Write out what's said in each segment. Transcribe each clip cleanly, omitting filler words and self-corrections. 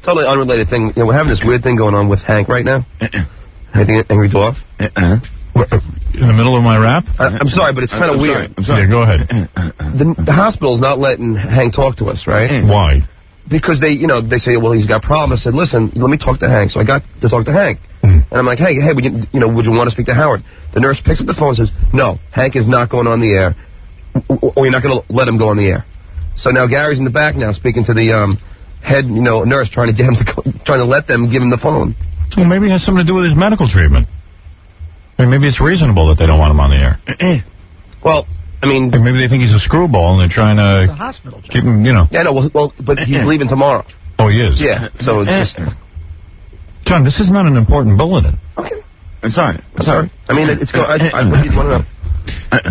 totally unrelated thing. You know, we're having this weird thing going on with Hank right now. Anything, Angry Dwarf? In the middle of my rap? I'm sorry, but it's kind of weird. I'm sorry. Yeah, go ahead. The hospital's not letting Hank talk to us, right? Why? Because they say, well, he's got problems. I said, listen, let me talk to Hank. So I got to talk to Hank. And I'm like, hey, would you want to speak to Howard? The nurse picks up the phone and says, no, Hank is not going on the air, or you're not going to let him go on the air. So now Gary's in the back now speaking to the head, nurse, trying to get him trying to let them give him the phone. Well, maybe it has something to do with his medical treatment. I mean, maybe it's reasonable that they don't want him on the air. Well, I mean... Or maybe they think he's a screwball and they're trying to... It's a hospital job. Keep him, Yeah, no, well, but he's leaving tomorrow. Oh, he is? Yeah, so it's just... John, this is not an important bulletin. Okay. I'm sorry. I mean, it's going... I want to know.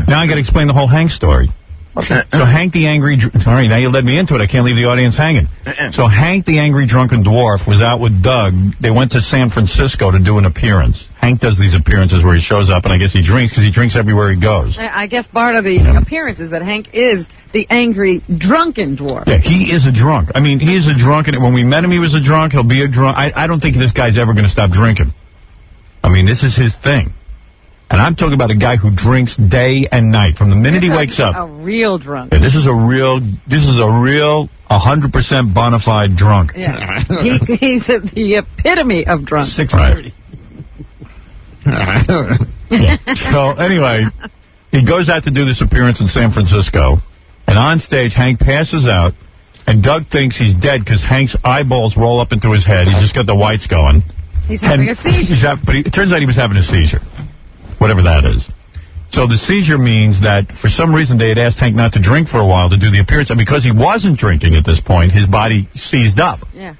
Now I got to explain the whole Hank story. Okay. So Hank the Angry... Sorry, now you led me into it. I can't leave the audience hanging. So Hank the Angry Drunken Dwarf was out with Doug. They went to San Francisco to do an appearance. Hank does these appearances where he shows up, and I guess he drinks because he drinks everywhere he goes. I guess part of the appearance is that Hank is the Angry Drunken Dwarf. Yeah, he is a drunk. I mean, he is a drunk, and when we met him, he was a drunk. He'll be a drunk. I don't think this guy's ever going to stop drinking. I mean, this is his thing. And I'm talking about a guy who drinks day and night from the minute he wakes up. A real drunk. Yeah, this is a real 100% bona fide drunk. Yeah. He's the epitome of drunk. 6:30. Yeah. So anyway, he goes out to do this appearance in San Francisco, and on stage Hank passes out, and Doug thinks he's dead because Hank's eyeballs roll up into his head. He's just got the whites going. He's having a seizure. But it turns out he was having a seizure. Whatever that is. So the seizure means that for some reason they had asked Hank not to drink for a while to do the appearance, and because he wasn't drinking at this point, his body seized up. Yeah.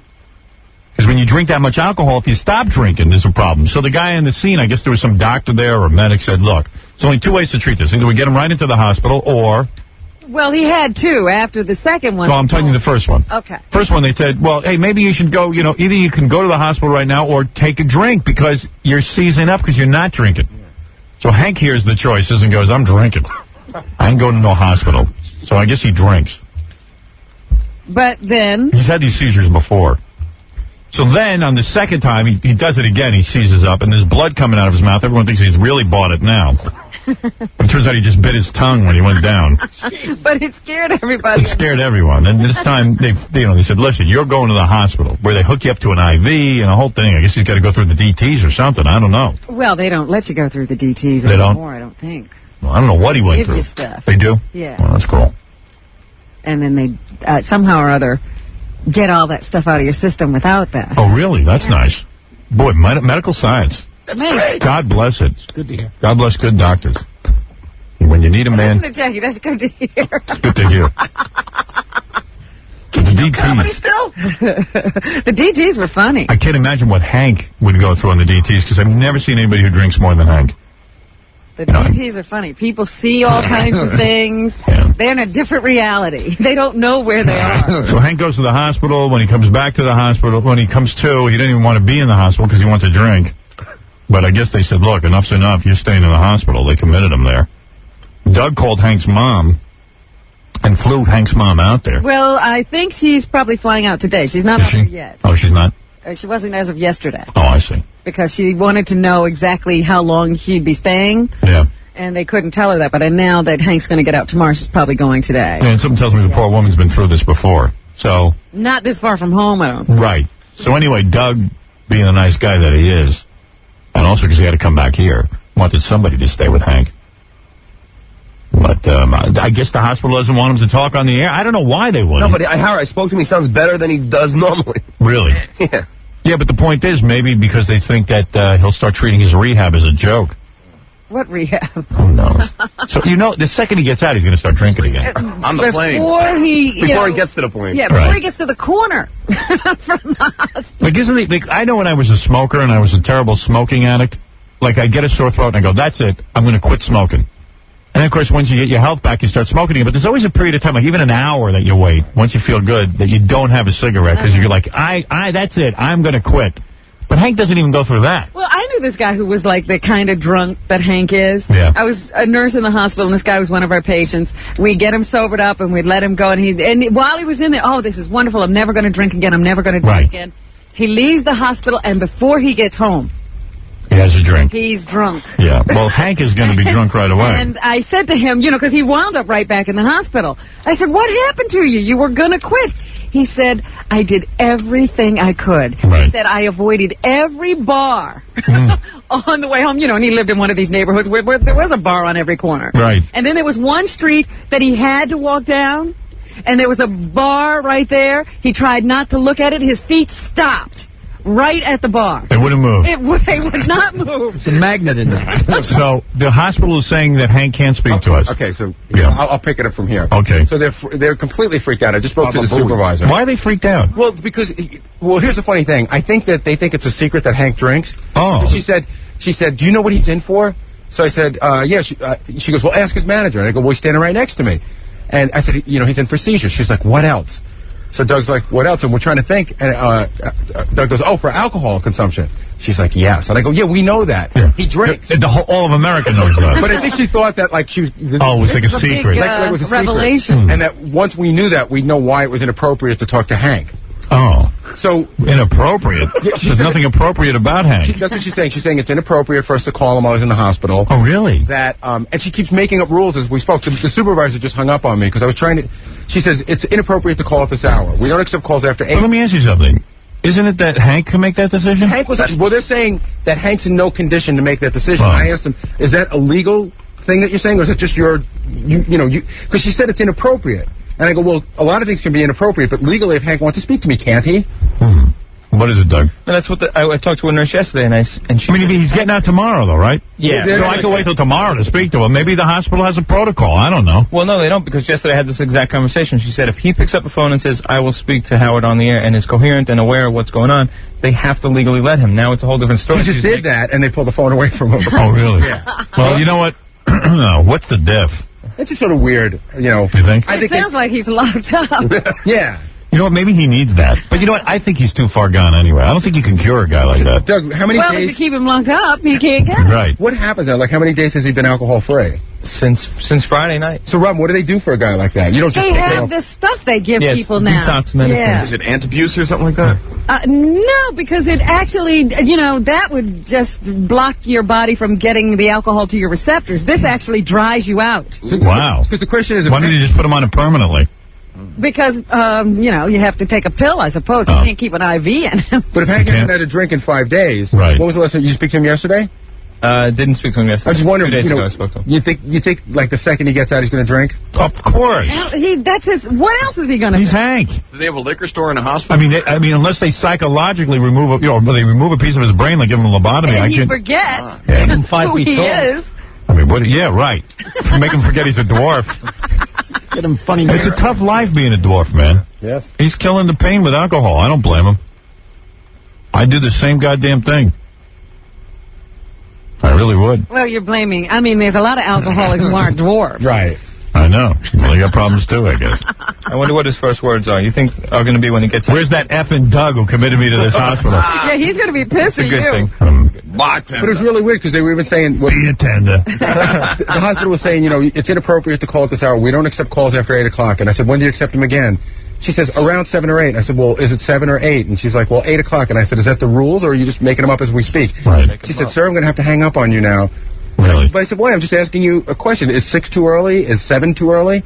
Because when you drink that much alcohol, if you stop drinking, there's a problem. So the guy in the scene, I guess there was some doctor there or a medic, said, look, there's only two ways to treat this. Either we get him right into the hospital or... Well, he had two after the second one. Well, I'm telling you the first one. Okay. First one, they said, well, hey, maybe you should go, either you can go to the hospital right now or take a drink because you're seizing up because you're not drinking. So Hank hears the choices and goes, I'm drinking. I ain't going to no hospital. So I guess he drinks. But then... He's had these seizures before. So then, on the second time, he does it again. He seizes up, and there's blood coming out of his mouth. Everyone thinks he's really bought it now. But it turns out he just bit his tongue when he went down. But it scared everybody. It scared everyone. And this time, they said, listen, you're going to the hospital, where they hook you up to an IV and a whole thing. I guess he's got to go through the DTs or something. I don't know. Well, they don't let you go through the DTs they anymore, I don't think. Well, I don't know what he went Give through. you stuff. They do? Yeah. Well, that's cool. And then they, somehow or other, get all that stuff out of your system without that. Oh, really? That's nice. Boy, medical science. That's great. God bless it. It's good to hear. God bless good doctors. When you need a man... Listen to Jackie, that's good to hear. It's good to hear. The DTs. Still? The DTs were funny. I can't imagine what Hank would go through on the DTs, because I've never seen anybody who drinks more than Hank. The DTs are funny. People see all kinds of things. Yeah. They're in a different reality. They don't know where they are. So Hank goes to the hospital. When he comes back to the hospital, when he comes to, he didn't even want to be in the hospital because he wants a drink. But I guess they said, look, enough's enough. You're staying in the hospital. They committed him there. Doug called Hank's mom and flew Hank's mom out there. Well, I think she's probably flying out today. She's not out there yet. Oh, she's not? She wasn't as of yesterday. Oh, I see. Because she wanted to know exactly how long she'd be staying. Yeah. And they couldn't tell her that. But now that Hank's going to get out tomorrow, she's probably going today. Yeah, and something tells me the poor woman's been through this before. So. Not this far from home, I don't think. Right. So anyway, Doug, being the nice guy that he is, and also because he had to come back here, wanted somebody to stay with Hank. But I guess the hospital doesn't want him to talk on the air. I don't know why they wouldn't. No, but I spoke to him. He sounds better than he does normally. Really? Yeah. Yeah, but the point is maybe because they think that he'll start treating his rehab as a joke. What rehab? Who knows? So, the second he gets out, he's going to start drinking again. On the plane. Before he gets to the point. Yeah, before he gets to the corner from the hospital. Like, I know when I was a smoker and I was a terrible smoking addict, like, I get a sore throat and I go, that's it, I'm going to quit smoking. And, of course, once you get your health back, you start smoking again. But there's always a period of time, like even an hour that you wait, once you feel good, that you don't have a cigarette because you're like, that's it, I'm going to quit. But Hank doesn't even go through that. Well, I knew this guy who was like the kind of drunk that Hank is. Yeah. I was a nurse in the hospital, and this guy was one of our patients. We'd get him sobered up, and we'd let him go. And while he was in there, oh, this is wonderful. I'm never going to drink again. I'm never going to drink again. He leaves the hospital, and before he gets home, He has a drink. he's drunk. Yeah. Well, Hank is going to be drunk right away. And I said to him, because he wound up right back in the hospital. I said, what happened to you? You were going to quit. He said, I did everything I could. Right. He said, I avoided every bar on the way home. And he lived in one of these neighborhoods where there was a bar on every corner. Right. And then there was one street that he had to walk down, and there was a bar right there. He tried not to look at it. His feet stopped right at the bar. They wouldn't move. They would not move. It's a magnet in there. So the hospital is saying that Hank can't speak to us. Okay, so Yeah. I'll pick it up from here. Okay. So they're completely freaked out. I just spoke to the supervisor. Why are they freaked out? Well, because here's the funny thing. I think that they think it's a secret that Hank drinks. Oh. She said, do you know what he's in for? So I said, yeah. She goes, well, ask his manager. And I go, well, he's standing right next to me. And I said, he's in for seizures. She's like, what else? So Doug's like, what else? And we're trying to think. And Doug goes, oh, for alcohol consumption. She's like, yes. And I go, yeah, we know that. Yeah. He drinks. All of America knows that. But I think she thought that, like, she was... it was like a secret. Big, like it was a revelation. secret. And that once we knew that, we'd know why it was inappropriate to talk to Hank. Oh. So... Inappropriate? There's nothing appropriate about Hank. That's what she's saying. She's saying it's inappropriate for us to call him while he's in the hospital. Oh, really? That, and she keeps making up rules as we spoke. The supervisor just hung up on me because I was trying to... She says, it's inappropriate to call at this hour. We don't accept calls after 8. Well, let me ask you something. Isn't it that Hank can make that decision? Hank was... Well, they're saying that Hank's in no condition to make that decision. Oh. I asked him, is that a legal thing that you're saying, or is it just your... Because she said it's inappropriate. And I go, well, a lot of things can be inappropriate, but legally, if Hank wants to speak to me, can't he? What is it, Doug? And that's what I talked to a nurse yesterday, and she. I mean, he's getting out tomorrow, though, right? Yeah. So I can wait till tomorrow to speak to him. Maybe the hospital has a protocol. I don't know. Well, no, they don't, because yesterday I had this exact conversation. She said if he picks up the phone and says, I will speak to Howard on the air, and is coherent and aware of what's going on, they have to legally let him. Now it's a whole different story. He just did that, and they pulled the phone away from him. Oh, really? Yeah. Well, you know what? What's the diff? It's just sort of weird, You think? It sounds like he's locked up. Yeah. You know what? Maybe he needs that. But you know what? I think he's too far gone anyway. I don't think you can cure a guy like that. Doug, how many Well, if days... you keep him locked up, he can't get it. Right. What happens there? Like, how many days has he been alcohol-free? Since Friday night. So, Rob, what do they do for a guy like that? You don't just They pick it have up. this stuff they give Yeah, people it's now. detox medicine. Yeah. Is it antabuse or something like that? No, because it actually, that would just block your body from getting the alcohol to your receptors. This actually dries you out. Wow. Because the question is... Why don't you just put him on it permanently? Because, you have to take a pill, I suppose. You can't keep an IV in him. But if Hank You hasn't can't? had a drink in 5 days, Right. What was the last time you speak to him yesterday? Didn't speak to him yesterday. I was just wondering, 2 days ago I spoke to him. you think like the second he gets out he's going to drink? Of course. That's his. What else is he going to do? He's Hank. Do they have a liquor store in the hospital? I mean, unless they psychologically remove they remove a piece of his brain, like give him a lobotomy. And he can't. forgets Yeah. 5 who feet he tall. is. I mean, yeah, right. Make him forget he's a dwarf. Get him funny. It's a tough life being a dwarf, man. Yes. He's killing the pain with alcohol. I don't blame him. I do the same goddamn thing. I really would. Well, you're blaming. I mean, there's a lot of alcoholics who aren't dwarves. Right. I know. Well, they got problems too, I guess. I wonder what his first words are. You think are going to be when he gets out? Where's that effing Doug who committed me to this hospital? Yeah, he's going to be pissed It's a at good you. thing. But it was really weird because they were even saying... Be a tender. the hospital was saying, it's inappropriate to call at this hour. We don't accept calls after 8 o'clock. And I said, when do you accept them again? She says, around 7 or 8. I said, well, is it 7 or 8? And she's like, well, 8 o'clock. And I said, is that the rules, or are you just making them up as we speak? Right. She said, sir, I'm going to have to hang up on you now. Really? But I said, why? I'm just asking you a question. Is 6 too early? Is 7 too early?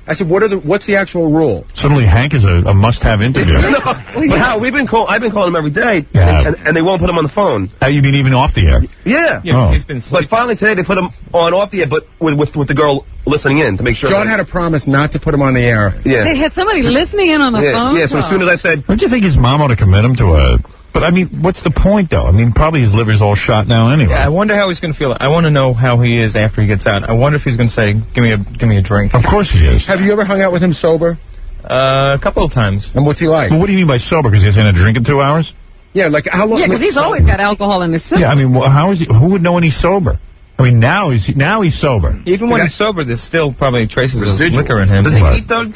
I said, what's the actual rule? Suddenly Hank is a must-have interview. No, but Hal, I've been calling him every day, Yeah. and they won't put him on the phone. You mean even off the air? Yeah. Yeah, Oh. he's been But sleeping. finally today they put him on off the air, but with the girl listening in to make sure. John had a promise not to put him on the air. Yeah. They had somebody listening in on the phone. Yeah. So as soon as I said, Don't you think his mom ought to commit him to a... But, I mean, what's the point, though? I mean, probably his liver's all shot now anyway. Yeah, I wonder how he's going to feel. I want to know how he is after he gets out. I wonder if he's going to say, give me a drink. Of course he is. Have you ever hung out with him sober? A couple of times. And what's he like? Well, what do you mean by sober? Because he hasn't had a drink in 2 hours? Yeah, like how long? Yeah, because he's always got alcohol in his system. Yeah, I mean, how is he? Who would know when he's sober? I mean, now he's sober. Even when he's sober, there's still probably traces residual. of liquor in him. Does he eat, Doug?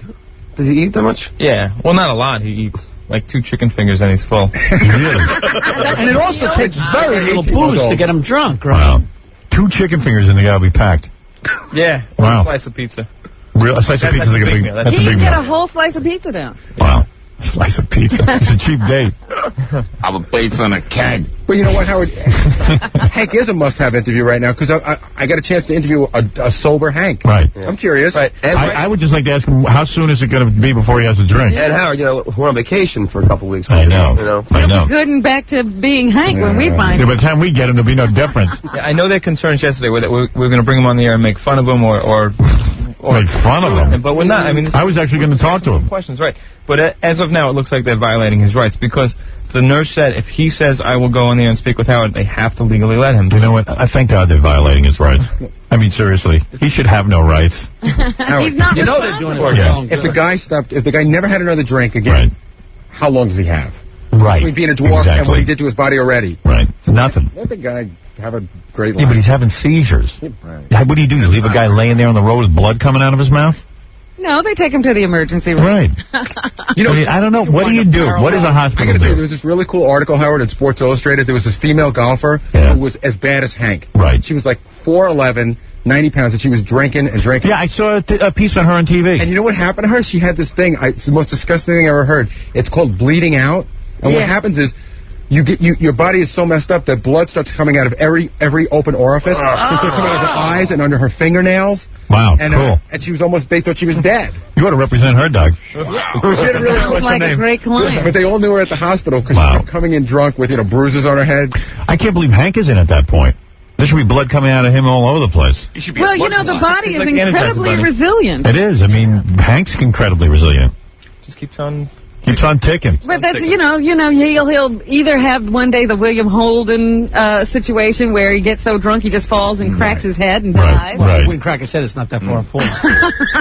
Does he eat that much? Yeah. Well, not a lot. He eats like 2 chicken fingers and he's full. Really? And it also takes very little booze to get him drunk, right? Wow. 2 chicken fingers and the guy will be packed. Yeah. Wow. A slice of pizza. A slice of pizza is like a big meal. That's He a big can get meal. a whole slice of pizza down. Wow. Slice of pizza. It's a cheap date. I'm a pizza in a keg. But you know what, Howard? Hank is a must-have interview right now because I got a chance to interview a sober Hank. Right. Yeah. I'm curious. Right. And I would just like to ask him, how soon is it going to be before he has a drink? And Howard, we're on vacation for a couple weeks. I know. I know. Good and back to being Hank when we find him. By the time we get him, there'll be no difference. Yeah, I know their concerns yesterday were that we're going to bring him on the air and make fun of him or make fun of him. But we're not. I mean, I was actually going to talk to him. Questions, right? But as of now, it looks like they're violating his rights because the nurse said if he says I will go on there and speak with Howard, they have to legally let him. You know what? I thank God they're violating his rights. I mean, seriously, he should have no rights. He's not. You know they're doing it Yeah. If the guy never had another drink again, Right. how long does he have? Right. Between being a dwarf and what he did to his body already. Right. Nothing. Let the guy have a great life. Yeah, but he's having seizures. Right. What do? You leave a guy laying there on the road with blood coming out of his mouth? No, they take him to the emergency room. Right. You know, I don't know. What do you do? What does a I hospital gotta tell you, there do? was this really cool article, Howard, in Sports Illustrated. There was this female golfer Yeah. who was as bad as Hank. Right. She was like 4'11", 90 pounds, and she was drinking and drinking. Yeah, I saw a piece on her on TV. And you know what happened to her? She had this thing. It's the most disgusting thing I ever heard. It's called bleeding out. And what happens is your body is so messed up that blood starts coming out of every open orifice. It starts coming out of her eyes and under her fingernails. Wow, And, cool. And she was they thought she was dead. You ought to represent her, Doug. She had a really cool Looks like a great client. But they all knew her at the hospital because Wow. she kept coming in drunk with, bruises on her head. I can't believe Hank is in at that point. There should be blood coming out of him all over the place. Well, the body is like the Energizer incredibly Bunny. resilient. It is. I mean, Hank's incredibly resilient. Just keeps on. Keeps on ticking. But that's he'll either have one day the William Holden situation where he gets so drunk he just falls and cracks his head and dies. He Right. wouldn't crack his head. It's not that far forward.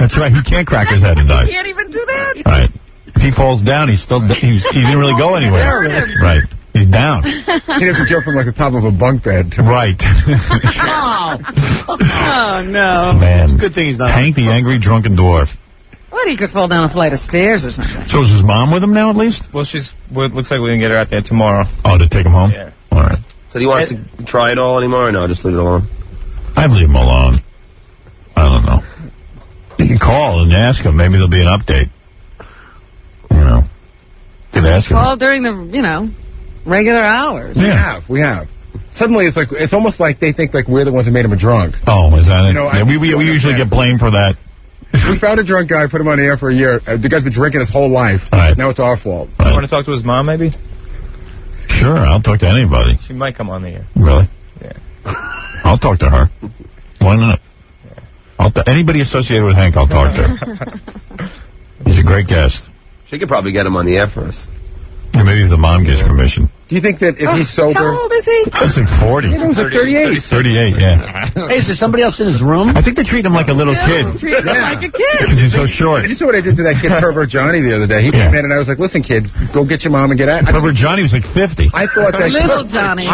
That's right. He can't crack his head and die. He can't even do that. Right. If he falls down, he didn't really go anywhere. Right. He's down. He'd have to jump from like the top of a bunk bed. Right. Oh no. Man. Good thing he's not. Hank the angry drunken dwarf. Well, he could fall down a flight of stairs or something. So is his mom with him now at least? Well, it looks like we can get her out there tomorrow. Oh, to take him home? Yeah. All right. So do you want us to try it all anymore or no? Just leave it alone. I'd leave him alone. I don't know. You can call and ask him. Maybe there'll be an update. You can ask him. Call during the, regular hours. Yeah. We have. Suddenly it's almost like they think like we're the ones who made him a drunk. Oh, is that it? I Yeah, we usually get blamed for that. We found a drunk guy, put him on the air for a year. The guy's been drinking his whole life. Right. Now it's our fault. You want to talk to his mom, maybe? Sure, I'll talk to anybody. She might come on the air. Really? Yeah. I'll talk to her. Why not? Anybody associated with Hank, I'll talk to. He's a great guest. She could probably get him on the air for us. Or maybe if the mom gives permission. Do you think that if he's sober... How old is he? He's like 40. He was like 38. 38, yeah. Hey, is there somebody else in his room? I think they treat him like a little kid. Treat him like a kid. Because he's so short. You saw what I did to that kid, Pervert Johnny, the other day. He came in and I was like, listen, kid, go get your mom and get out. Remember, Johnny was like 50. I thought that... Little Johnny.